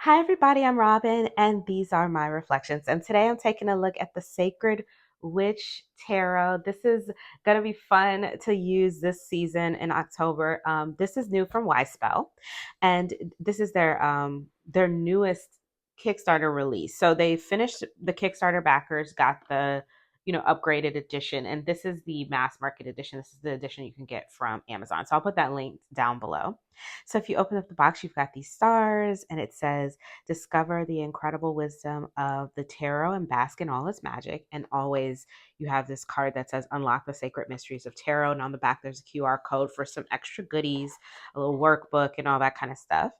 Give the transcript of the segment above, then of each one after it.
Hi, everybody. I'm Robin, and these are my reflections. And today I'm taking a look at the Sacred Witch Tarot. This is going to be fun to use this season in October. This is new from Wyspell, and this is their newest Kickstarter release. So they finished the Kickstarter backers, got the upgraded edition, and this is the mass market edition. This is the edition you can get from Amazon. So I'll put that link down below. So if you open up the box, you've got these stars, and it says, discover the incredible wisdom of the tarot and bask in all its magic. And always you have this card that says, unlock the sacred mysteries of tarot. And on the back, there's a QR code for some extra goodies, a little workbook, and all that kind of stuff.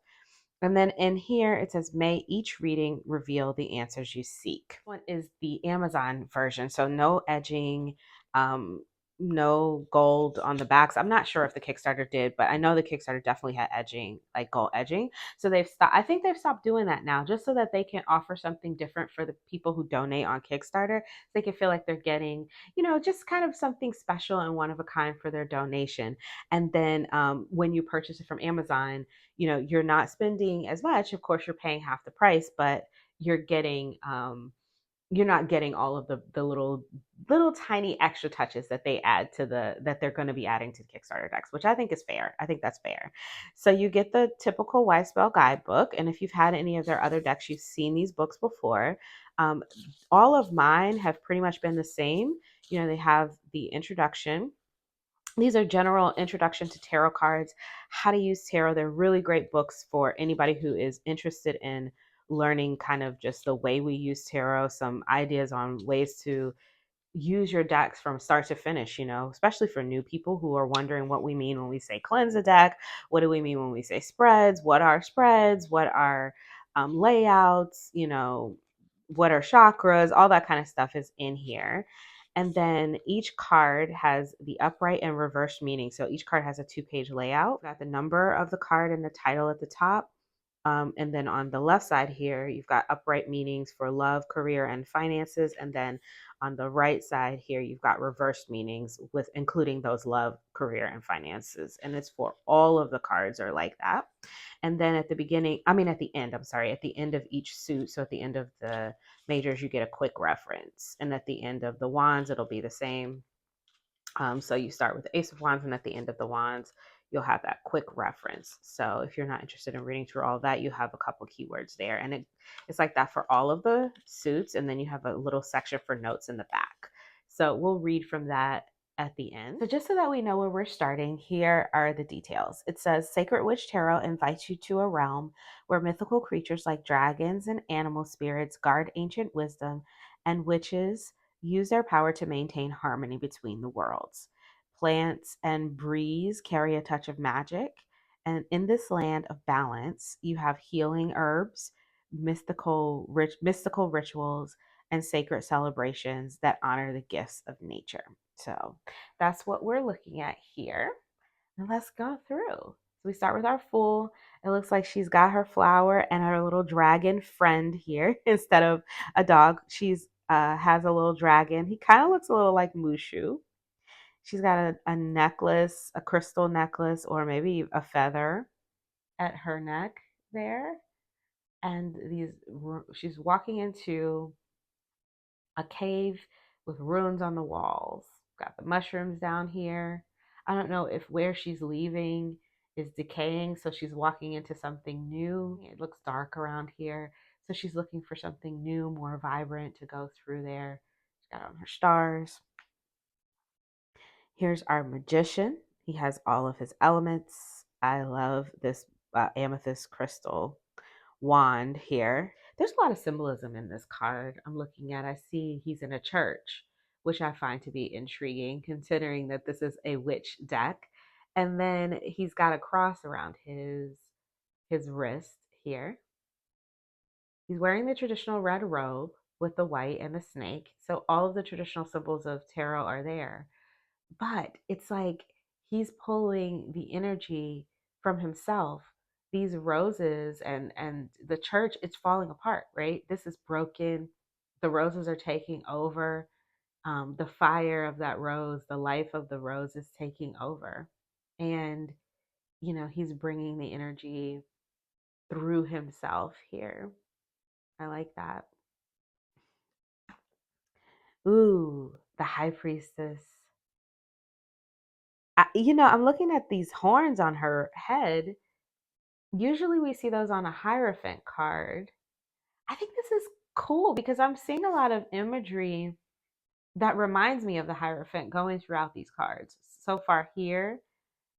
And then in here, it says, may each reading reveal the answers you seek. One is the Amazon version. So no edging, um, no gold on the backs. I'm not sure if the Kickstarter did, but I know the Kickstarter definitely had edging, like gold edging. So they've stopped. I think they've stopped doing that now, just so that they can offer something different for the people who donate on Kickstarter. So they can feel like they're getting, just kind of something special and one of a kind for their donation. And then when you purchase it from Amazon, you're not spending as much. Of course, you're paying half the price, but you're getting you're not getting all of the little tiny extra touches that they add to that they're going to be adding to the Kickstarter decks, which I think is fair. I think that's fair. So you get the typical Wyspell guidebook, and if you've had any of their other decks, you've seen these books before. um, all of mine have pretty much been the same. They have the introduction. These are general introduction to tarot cards, how to use tarot. They're really great books for anybody who is interested in learning kind of just the way we use tarot, some ideas on ways to use your decks from start to finish, especially for new people who are wondering what we mean when we say cleanse a deck. What do we mean when we say spreads? What are spreads? What are layouts? What are chakras? All that kind of stuff is in here. And then each card has the upright and reversed meaning. So each card has a 2-page layout. We've got the number of the card and the title at the top. And then on the left side here, you've got upright meanings for love, career, and finances. And then on the right side here, you've got reversed meanings with including those love, career, and finances. And it's for all of the cards are like that. And then at the end, at the end of each suit. So at the end of the majors, you get a quick reference. And at the end of the wands, it'll be the same. So you start with the Ace of Wands, and at the end of the Wands, you'll have that quick reference. So if you're not interested in reading through all of that, you have a couple keywords there. And it's like that for all of the suits. And then you have a little section for notes in the back. So we'll read from that at the end. So just so that we know where we're starting, here are the details. It says, Sacred Witch Tarot invites you to a realm where mythical creatures like dragons and animal spirits guard ancient wisdom, and witches use their power to maintain harmony between the worlds. Plants and breeze carry a touch of magic, and in this land of balance, you have healing herbs, mystical rituals, and sacred celebrations that honor the gifts of nature. So that's what we're looking at here. And let's go through. So we start with our Fool. It looks like she's got her flower and her little dragon friend here. Instead of a dog, she's has a little dragon. He kind of looks a little like Mushu. She's got a necklace, a crystal necklace, or maybe a feather at her neck there. And she's walking into a cave with runes on the walls. Got the mushrooms down here. I don't know if where she's leaving is decaying, so she's walking into something new. It looks dark around here, so she's looking for something new, more vibrant to go through there. She's got on her stars. Here's our magician. He has all of his elements. I love this amethyst crystal wand here. There's a lot of symbolism in this card I'm looking at. I see he's in a church, which I find to be intriguing considering that this is a witch deck. And then he's got a cross around his wrist here. He's wearing the traditional red robe with the white and the snake. So all of the traditional symbols of tarot are there. But it's like he's pulling the energy from himself. These roses and the church, it's falling apart, right? This is broken. The roses are taking over. The fire of that rose, the life of the rose is taking over. And, he's bringing the energy through himself here. I like that. Ooh, the high priestess. I'm looking at these horns on her head. Usually we see those on a Hierophant card. I think this is cool because I'm seeing a lot of imagery that reminds me of the Hierophant going throughout these cards. So far here,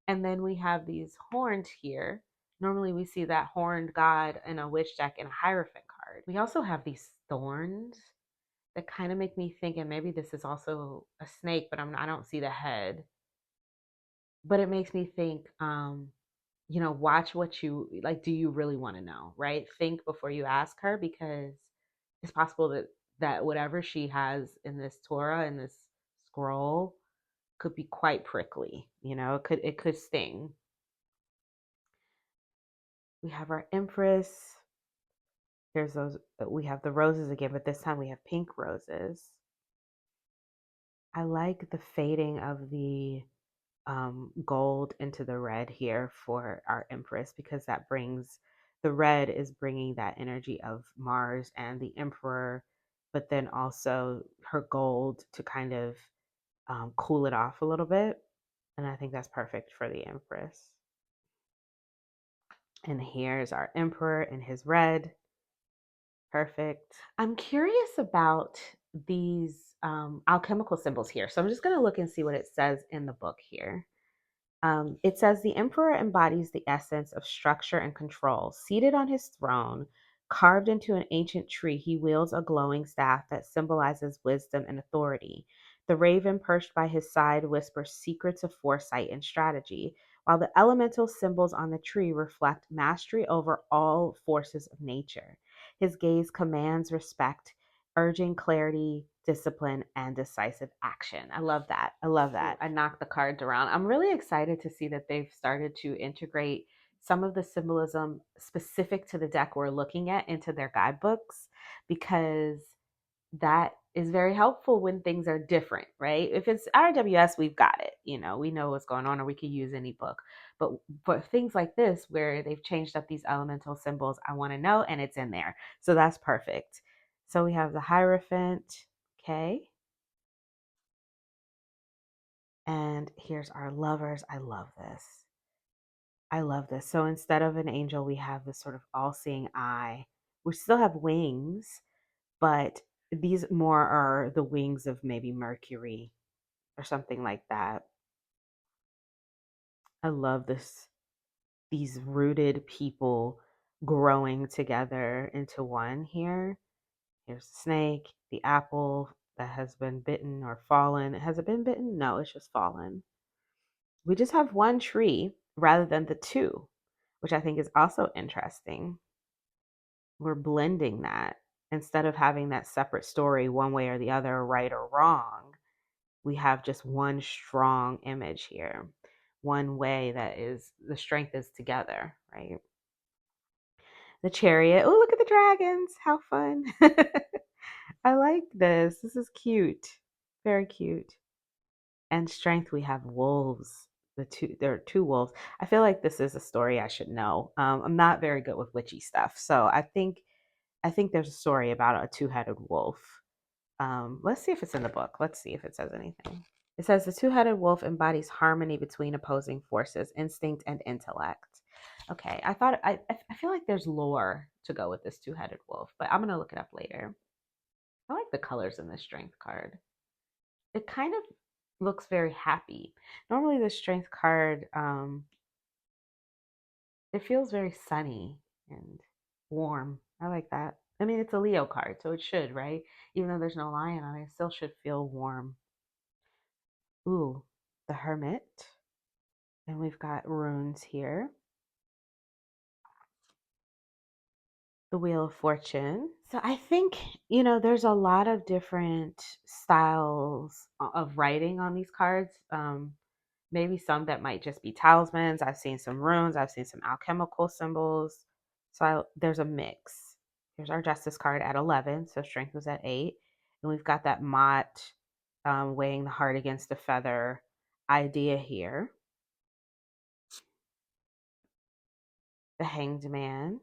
and then we have these horns here. Normally we see that horned god in a witch deck in a Hierophant card. We also have these thorns that kind of make me think, and maybe this is also a snake, but I don't see the head. But it makes me think, watch what you like. Do you really want to know? Right? Think before you ask her, because it's possible that whatever she has in this Torah, in this scroll, could be quite prickly. It could sting. We have our Empress. Here's those. We have the roses again, but this time we have pink roses. I like the fading of the gold into the red here for our Empress, because the red is bringing that energy of Mars and the Emperor, but then also her gold to kind of cool it off a little bit. And I think that's perfect for the Empress. And here's our Emperor in his red. Perfect. I'm curious about these alchemical symbols here. So I'm just going to look and see what it says in the book here. It says the emperor embodies the essence of structure and control. Seated on his throne, carved into an ancient tree, he wields a glowing staff that symbolizes wisdom and authority. The raven perched by his side whispers secrets of foresight and strategy, while the elemental symbols on the tree reflect mastery over all forces of nature. His gaze commands respect, urging clarity, discipline, and decisive action. I love that. I love that. I knocked the cards around. I'm really excited to see that they've started to integrate some of the symbolism specific to the deck we're looking at into their guidebooks, because that is very helpful when things are different, right? If it's RWS, we've got it. We know what's going on, or we could use any book. But for things like this, where they've changed up these elemental symbols, I want to know, and it's in there. So that's perfect. So we have the Hierophant, okay? And here's our lovers. I love this. I love this. So instead of an angel, we have this sort of all-seeing eye. We still have wings, but these more are the wings of maybe Mercury or something like that. I love these rooted people growing together into one here. Here's the snake, the apple that has been bitten or fallen. Has it been bitten? No, it's just fallen. We just have one tree rather than the two, which I think is also interesting. We're blending that. Instead of having that separate story one way or the other, right or wrong, we have just one strong image here. One way that is the strength is together, right? The chariot. Oh, look at the dragons. How fun. I like this. This is cute. Very cute. And strength, we have wolves. There are two wolves. I feel like this is a story I should know. I'm not very good with witchy stuff, so I think there's a story about a two-headed wolf. Let's see if it's in the book. Let's see if it says anything. It says the two-headed wolf embodies harmony between opposing forces, instinct and intellect. Okay, I feel like there's lore to go with this two-headed wolf, but I'm gonna look it up later. I like the colors in this strength card. It kind of looks very happy. Normally, the strength card, it feels very sunny and warm. I like that. I mean, it's a Leo card, so it should, right? Even though there's no lion on it, it still should feel warm. Ooh, the Hermit. And we've got runes here. The Wheel of Fortune. So I think, there's a lot of different styles of writing on these cards. Maybe some that might just be talismans. I've seen some runes. I've seen some alchemical symbols. So there's a mix. Here's our Justice card at 11. So Strength was at 8. And we've got that Mott weighing the heart against the feather idea here. The Hanged Man.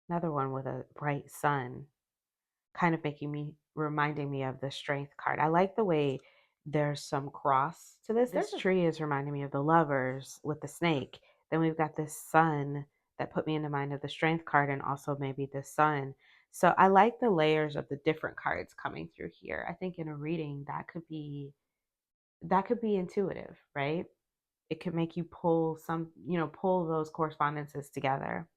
Another one with a bright sun, kind of reminding me of the strength card. I like the way there's some cross to this. This tree is reminding me of the lovers with the snake. Then we've got this sun that put me in the mind of the strength card, and also maybe the sun. So I like the layers of the different cards coming through here. I think in a reading that could be intuitive, right? It could make you pull those correspondences together.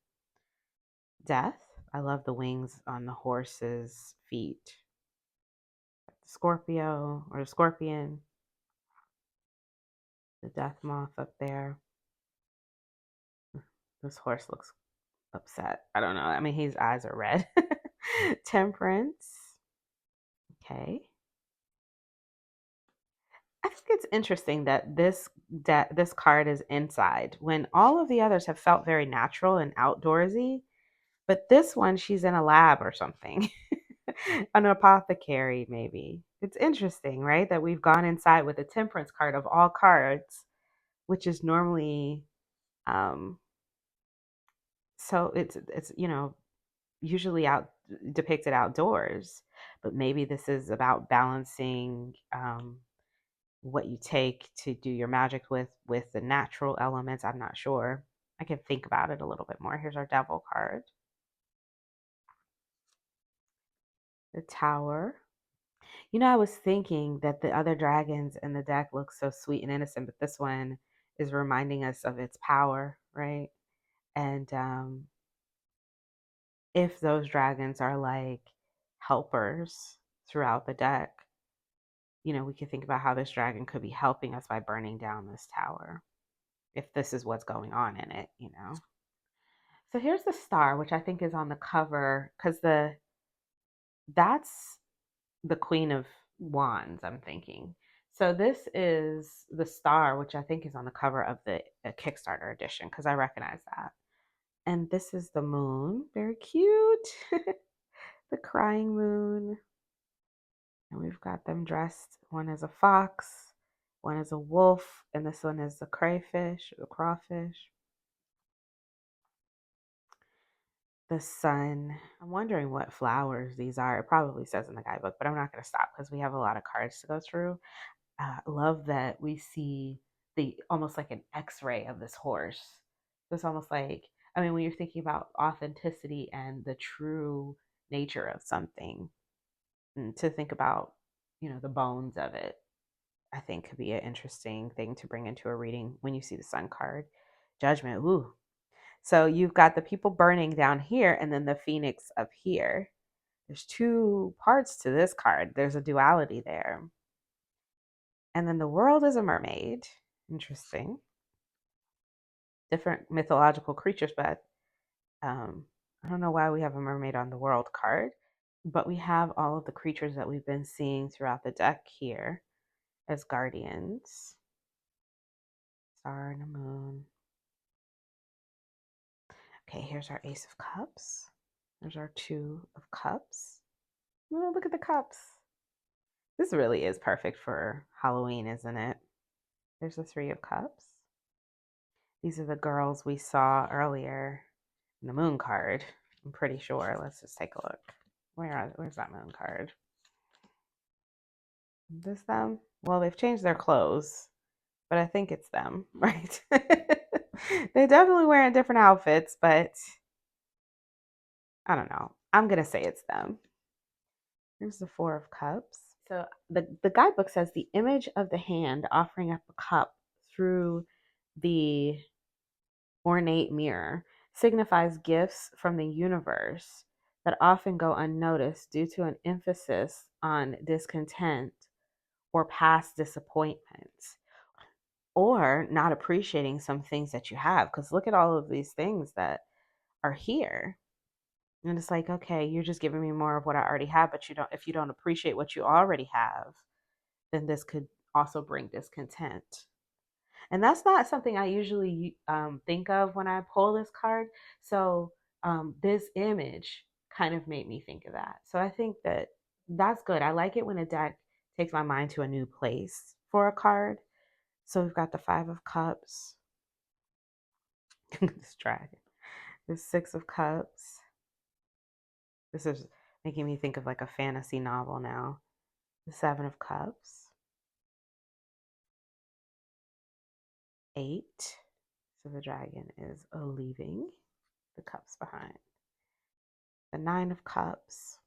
Death. I love the wings on the horse's feet. Scorpio or the scorpion, the death moth up there. This horse looks upset. I don't know. I mean, his eyes are red. Temperance. Okay. I think it's interesting that this card is inside when all of the others have felt very natural and outdoorsy, but this one she's in a lab or something. An apothecary maybe. It's interesting, right? That we've gone inside with the temperance card of all cards, which is normally um so it's usually out depicted outdoors, but maybe this is about balancing what you take to do your magic with the natural elements. I'm not sure. I can think about it a little bit more. Here's our devil card. The tower. I was thinking that the other dragons in the deck look so sweet and innocent, but this one is reminding us of its power, right? And if those dragons are like helpers throughout the deck, we could think about how this dragon could be helping us by burning down this tower, if this is what's going on in it. So here's the star, which I think is on the cover, because that's the Queen of Wands, I'm thinking. So this is the star, which I think is on the cover of the Kickstarter edition, because I recognize that. And this is the moon. Very cute. The crying moon. And we've got them dressed. One is a fox, one is a wolf, and this one is a crayfish, a crawfish. The sun. I'm wondering what flowers these are. It probably says in the guidebook, but I'm not going to stop because we have a lot of cards to go through. Love that we see the almost like an X-ray of this horse. It's almost like, I mean, when you're thinking about authenticity and the true nature of something, and to think about, the bones of it, I think could be an interesting thing to bring into a reading when you see the sun card. Judgment. Ooh. So you've got the people burning down here and then the phoenix up here. There's two parts to this card. There's a duality there. And then the world is a mermaid. Interesting. Different mythological creatures, but I don't know why we have a mermaid on the world card. But we have all of the creatures that we've been seeing throughout the deck here as guardians. Star and a moon. Okay, here's our Ace of Cups. There's our Two of Cups. Oh, look at the cups. This really is perfect for Halloween, isn't it? There's the Three of Cups. These are the girls we saw earlier in the moon card. I'm pretty sure. Let's just take a look. Where's that moon card? Is this them? Well, they've changed their clothes, but I think it's them, right? They're definitely wearing different outfits, but I don't know. I'm going to say it's them. Here's the Four of Cups. So the guidebook says the image of the hand offering up a cup through the ornate mirror signifies gifts from the universe that often go unnoticed due to an emphasis on discontent or past disappointments, or not appreciating some things that you have. Because look at all of these things that are here. And it's like, okay, you're just giving me more of what I already have, but if you don't appreciate what you already have, then this could also bring discontent. And that's not something I usually think of when I pull this card. So this image kind of made me think of that. So I think that's good. I like it when a deck takes my mind to a new place for a card. So we've got the Five of Cups, this dragon, the Six of Cups, This is making me think of like a fantasy novel now. The Seven of Cups, 8. So the dragon is leaving the cups behind. The Nine of Cups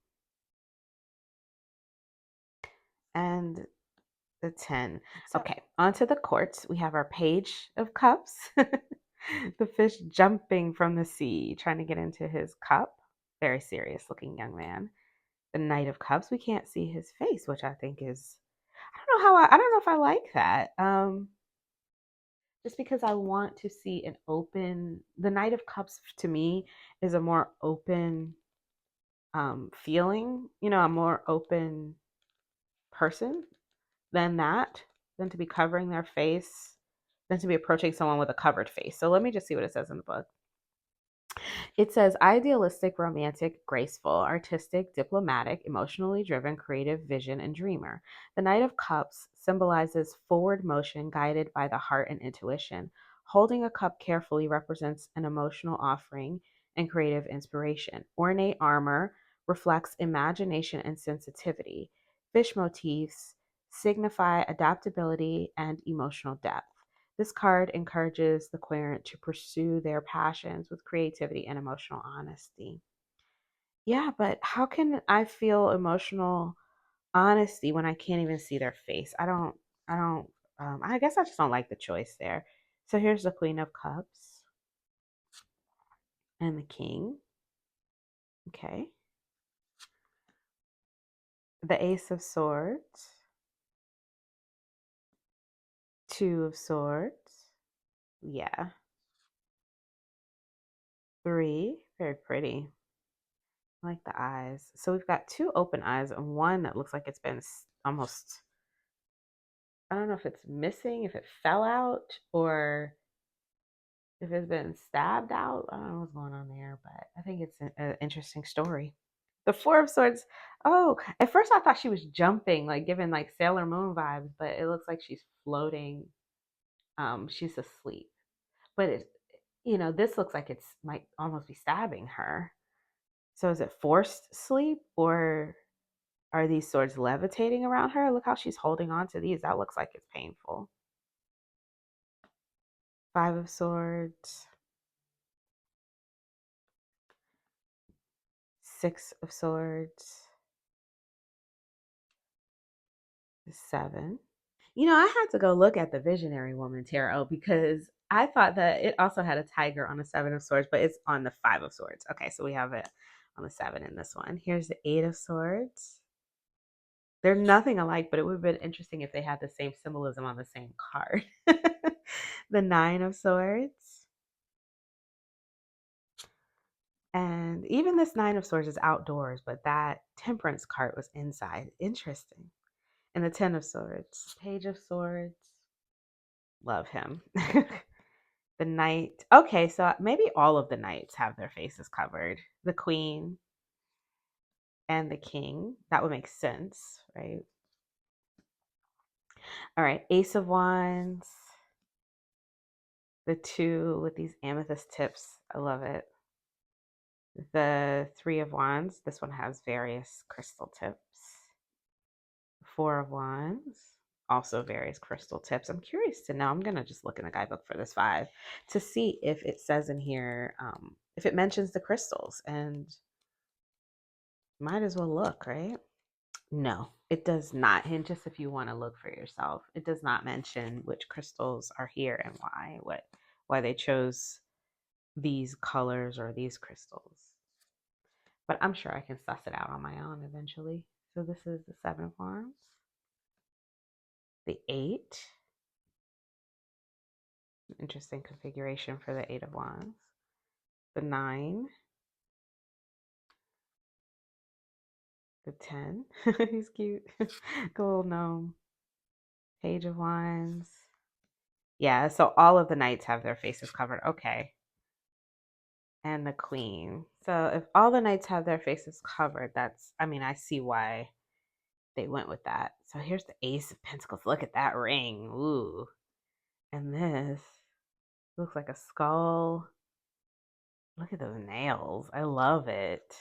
and the 10. Okay, onto the courts. We have our Page of Cups, the fish jumping from the sea, trying to get into his cup. Very serious looking young man. The Knight of Cups, we can't see his face, which I think is, I don't know if I like that. Just because I want to see an open, the Knight of Cups to me is a more open feeling, a more open person than that, than to be covering their face, than to be approaching someone with a covered face. So let me just see what it says in the book. It says idealistic, romantic, graceful, artistic, diplomatic, emotionally driven, creative, vision, and dreamer. The Knight of Cups symbolizes forward motion guided by the heart and intuition. Holding a cup carefully represents an emotional offering and creative inspiration. Ornate armor reflects imagination and sensitivity. Fish motifs signify adaptability and emotional depth. This card encourages the querent to pursue their passions with creativity and emotional honesty. Yeah, but how can I feel emotional honesty when I can't even see their face? I don't, I guess I just don't like the choice there. So here's the Queen of Cups and the King. Okay. The Ace of Swords, Two of Swords. Yeah. 3, very pretty. I like the eyes. So we've got 2 open eyes and one that looks like it's been almost, I don't know if it's missing, if it fell out, or if it's been stabbed out. I don't know what's going on there, but I think it's an interesting story. The Four of Swords. Oh, at first I thought she was jumping, like giving like Sailor Moon vibes, but it looks like she's floating. She's asleep. But this looks like it's might almost be stabbing her. So is it forced sleep, or are these swords levitating around her? Look how she's holding on to these. That looks like it's painful. 5 of Swords, 6 of Swords, 7. I had to go look at the Visionary Woman Tarot because I thought that it also had a tiger on the 7 of Swords, but it's on the 5 of Swords. Okay, so we have it on the 7 in this one. Here's the 8 of Swords. They're nothing alike, but it would have been interesting if they had the same symbolism on the same card. The 9 of Swords. And even this 9 of Swords is outdoors, but that Temperance card was inside. Interesting. And the 10 of Swords. Page of Swords. Love him. The Knight. Okay, so maybe all of the knights have their faces covered. The Queen and the King. That would make sense, right? All right, Ace of Wands. The 2 with these amethyst tips. I love it. The 3 of Wands. This one has various crystal tips. 4 of Wands. Also various crystal tips. I'm curious to know. I'm going to just look in the guidebook for this 5 to see if it says in here, if it mentions the crystals. And might as well look, right? No, it does not. And just if you want to look for yourself, it does not mention which crystals are here and why they chose these colors or these crystals. But I'm sure I can suss it out on my own eventually. So this is the 7 of Wands, the 8. Interesting configuration for the 8 of Wands, the 9, the 10. He's cute. The little gnome. Page of Wands. Yeah, so all of the knights have their faces covered. Okay. And the Queen. So if all the knights have their faces covered, I see why they went with that. So here's the Ace of Pentacles. Look at that ring. Ooh. And this looks like a skull. Look at those nails. I love it.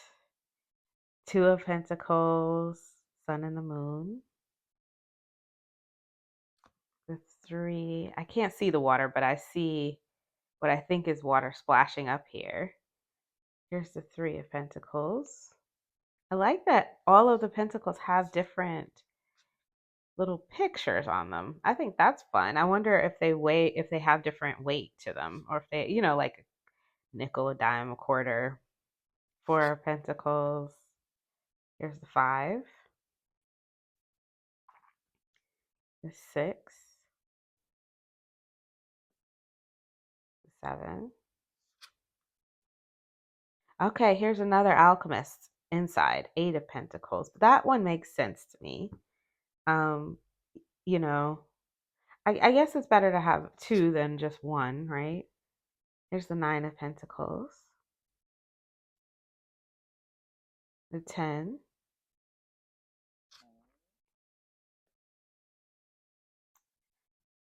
Two of Pentacles, Sun and the Moon. The Three, I can't see the water, but I see what I think is water splashing up here. Here's the Three of Pentacles. I like that all of the pentacles have different little pictures on them. I think that's fun. I wonder if they have different weight to them, or if they, like a nickel, a dime, a quarter. Four of Pentacles. Here's the Five, the Six, the Seven. Okay, here's another alchemist inside, Eight of Pentacles. That one makes sense to me. Um, you know, I guess it's better to have two than just one, right? Here's the Nine of Pentacles, the 10,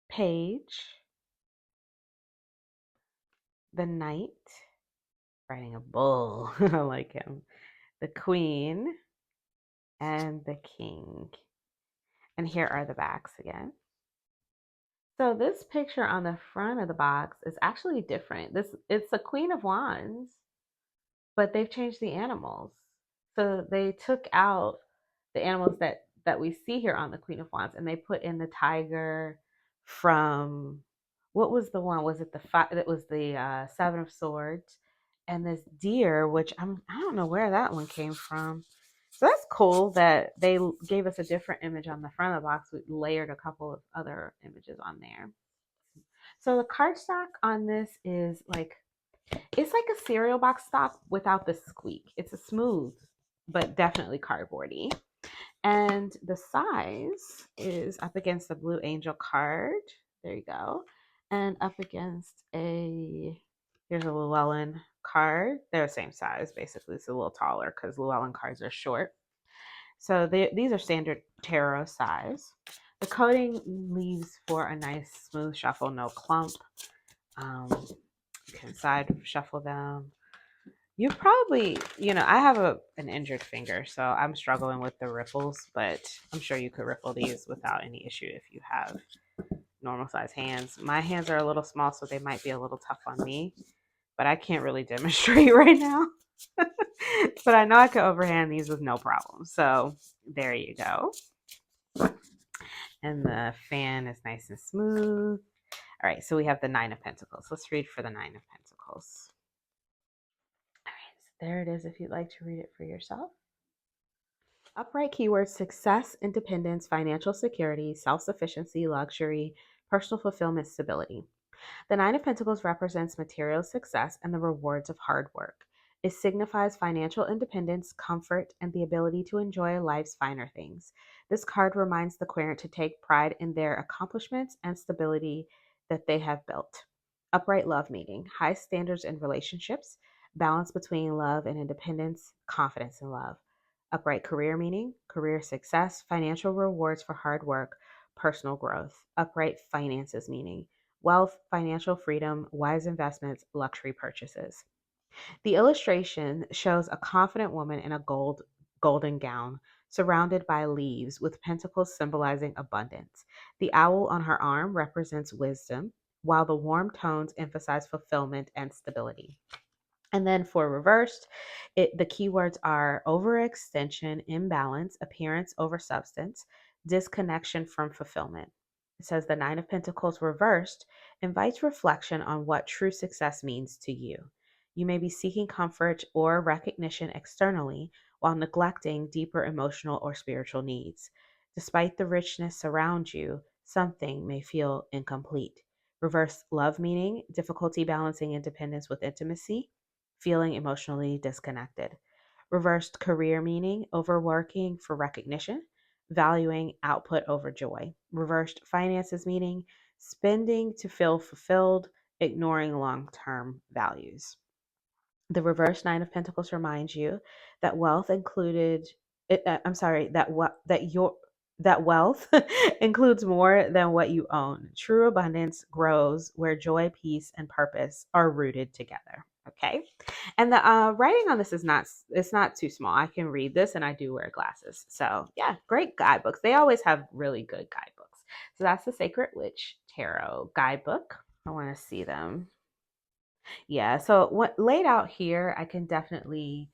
Page, the Knight, riding a bull. I like him. The Queen and the King. And here are the backs again. So this picture on the front of the box is actually different. It's a Queen of Wands, but they've changed the animals. So they took out the animals that we see here on the Queen of Wands, and they put in the tiger from, what was the one? Was it the five? It was the Seven of Swords, and this deer, which I don't know where that one came from. So that's cool that they gave us a different image on the front of the box. We layered a couple of other images on there. So the cardstock on this is like, it's like a cereal box stop without the squeak. It's a smooth, but definitely cardboardy. And the size is up against the Blue Angel card. There you go. And up against here's a Llewellyn card. They're the same size, basically. It's a little taller because Llewellyn cards are short. So these are standard tarot size. The coating leaves for a nice smooth shuffle, no clump. You can side shuffle them. You probably, I have an injured finger, so I'm struggling with the ripples, but I'm sure you could ripple these without any issue if you have normal size hands. My hands are a little small, so they might be a little tough on me, but I can't really demonstrate right now. But I know I could overhand these with no problem. So there you go. And the fan is nice and smooth. All right, so we have the Nine of Pentacles. Let's read for the Nine of Pentacles. All right, so there it is if you'd like to read it for yourself. Upright keywords: success, independence, financial security, self-sufficiency, luxury, personal fulfillment, stability. The Nine of Pentacles represents material success and the rewards of hard work. It signifies financial independence, comfort, and the ability to enjoy life's finer things. This card reminds the querent to take pride in their accomplishments and stability that they have built. Upright love meaning: high standards in relationships, balance between love and independence, confidence in love. Upright career meaning: career success, financial rewards for hard work, personal growth. Upright finances meaning: wealth, financial freedom, wise investments, luxury purchases. The illustration shows a confident woman in a golden gown surrounded by leaves with pentacles symbolizing abundance. The owl on her arm represents wisdom, while the warm tones emphasize fulfillment and stability. And then for reversed, the keywords are overextension, imbalance, appearance over substance, disconnection from fulfillment. It says the Nine of Pentacles reversed invites reflection on what true success means to you. You may be seeking comfort or recognition externally while neglecting deeper emotional or spiritual needs. Despite the richness around you, something may feel incomplete. Reverse love meaning: difficulty balancing independence with intimacy, feeling emotionally disconnected. Reversed career meaning: overworking for recognition, valuing output over joy. Reversed finances meaning: spending to feel fulfilled, ignoring long-term values. The reverse Nine of Pentacles reminds you that wealth included. I'm sorry, that what that your that wealth includes more than what you own. True abundance grows where joy, peace, and purpose are rooted together. Okay. And the writing on this is not, it's not too small. I can read this and I do wear glasses. So yeah, great guidebooks. They always have really good guidebooks. So that's the Sacred Witch Tarot guidebook. I want to see them. Yeah. So what laid out here, I can definitely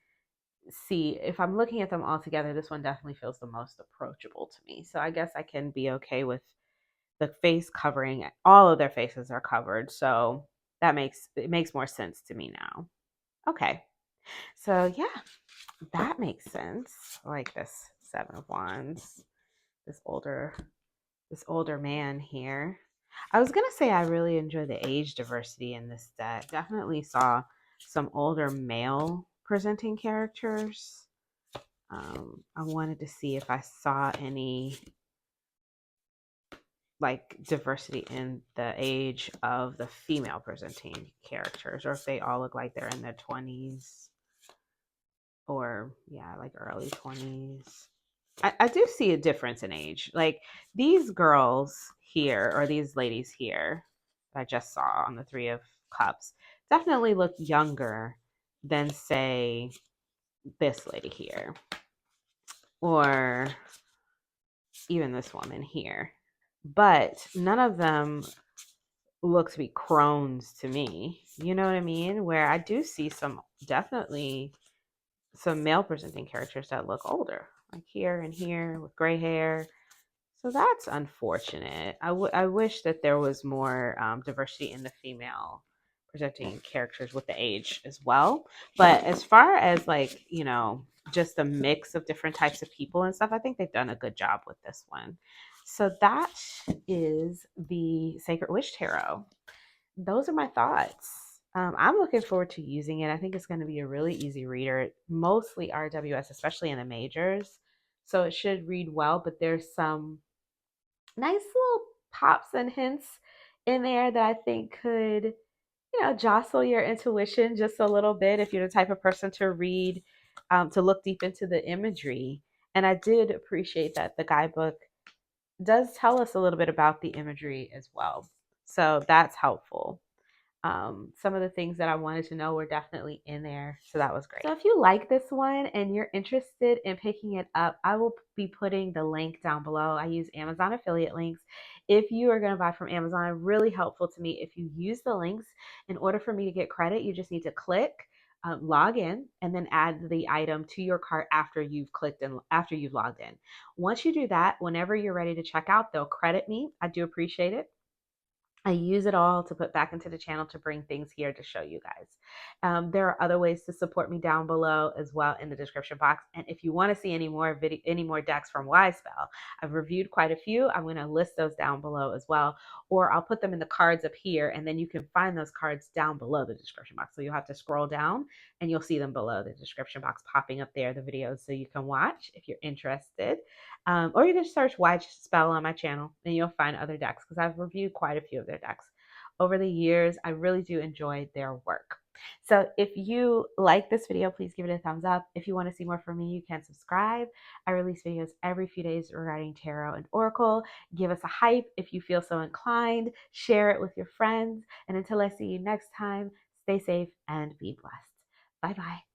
see if I'm looking at them all together, this one definitely feels the most approachable to me. So I guess I can be okay with the face covering. All of their faces are covered. So it makes more sense to me now. Okay. So yeah, that makes sense. I like this Seven of Wands, this older this older man here. I was gonna say I really enjoy the age diversity in this deck. Definitely saw some older male presenting characters. I wanted to see if I saw any like diversity in the age of the female presenting characters, or if they all look like they're in their 20s or yeah, like early 20s. I do see a difference in age. Like these girls here, or these ladies here that I just saw on the Three of Cups, definitely look younger than, say, this lady here, or even this woman here. But none of them look to be crones to me. You know what I mean? Where I do see some, definitely some male presenting characters that look older, like here and here with gray hair. So that's unfortunate. I wish that there was more diversity in the female presenting characters with the age as well. But as far as like, you know, just a mix of different types of people and stuff, I think they've done a good job with this one. So that is the Sacred Witch Tarot. Those are my thoughts. I'm looking forward to using it. I think it's going to be a really easy reader, mostly RWS, especially in the majors. So it should read well, but there's some nice little pops and hints in there that I think could, you know, jostle your intuition just a little bit if you're the type of person to read, to look deep into the imagery. And I did appreciate that the guidebook does tell us a little bit about the imagery as well. So that's helpful. Some of the things that I wanted to know were definitely in there. So that was great. So if you like this one and you're interested in picking it up, I will be putting the link down below. I use Amazon affiliate links. If you are going to buy from Amazon, really helpful to me. If you use the links, in order for me to get credit, you just need to click, log in, and then add the item to your cart after you've clicked and after you've logged in. Once you do that, whenever you're ready to check out, they'll credit me. I do appreciate it. I use it all to put back into the channel to bring things here to show you guys. There are other ways to support me down below as well in the description box. And if you want to see any more decks from Wyspell, I've reviewed quite a few. I'm going to list those down below as well, or I'll put them in the cards up here, and then you can find those cards down below the description box. So you'll have to scroll down and you'll see them below the description box popping up there, the videos, so you can watch if you're interested. Or you can search Wyspell on my channel and you'll find other decks because I've reviewed quite a few of their decks over the years. I really do enjoy their work. So if you like this video, please give it a thumbs up. If you want to see more from me, you can subscribe. I release videos every few days regarding tarot and oracle. Give us a hype if you feel so inclined. Share it with your friends. And until I see you next time, stay safe and be blessed. Bye-bye.